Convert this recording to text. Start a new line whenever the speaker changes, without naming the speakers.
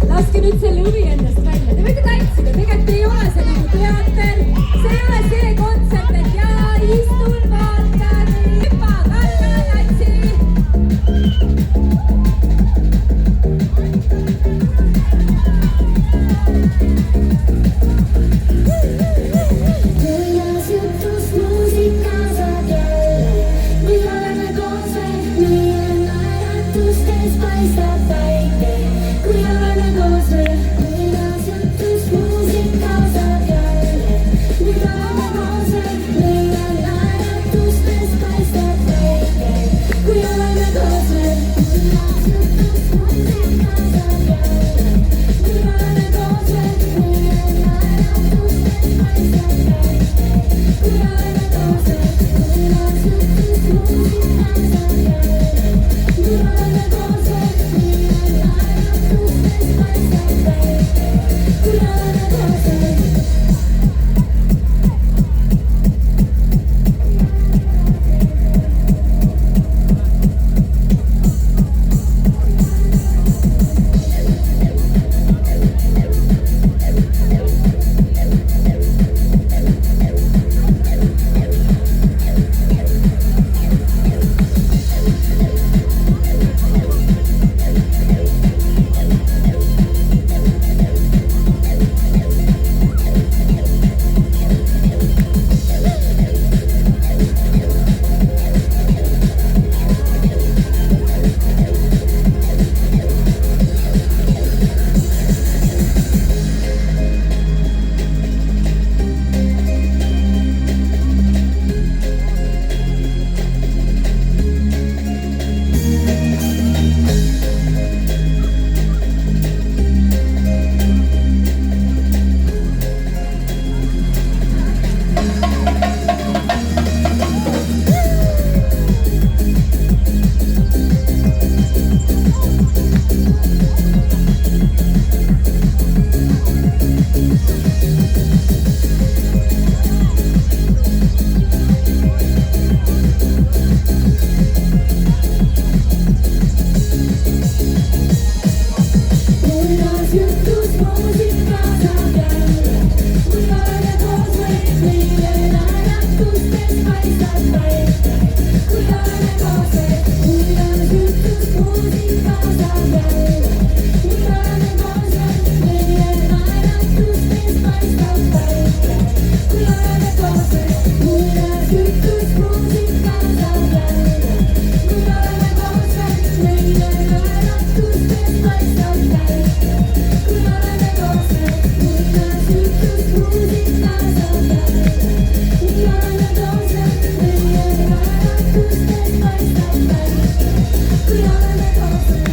laske nüüd see lõvi endast välja, te võite tantsida, tegelikult ei ole see nagu teater, see ei ole see kontsert, et jaa, istun, vaatan, hüppa, karga, tantsi.
kuidas jutus muusika saab jälle, kui oleme koos veel, meie naeratustes paistab päike. Kui oleme koos veel, kuidas jutus muusika saab jälle, kui oleme koos veel, meie naeratustes paistab päike. Kui oleme koos veel, kuidas jutus muusika saab jälle, kui oleme koos veel, meie naeratustes paistab päike. Kui oleme koos veel, kuidas jutus muusika saab jälle, kui oleme koos veel, meie naeratustes paistab päike. Kui oleme koos veel. Kuidas jutus muusika saab jälle, kui oleme koos veel, meie naeratustes paistab päike. Kui oleme koos veel, kuidas jutus muusika saab jälle, kui oleme koos veel, meie naeratustes paistab päike. Kui oleme koos veel, kuidas jutus muusika saab jälle, kui oleme koos veel, meie naeratustes paistab päike. Kui oleme koos veel, kuidas jutus muusika saab jälle, kui oleme koos veel, meie naeratustes paistab päike. Kui oleme koos veel.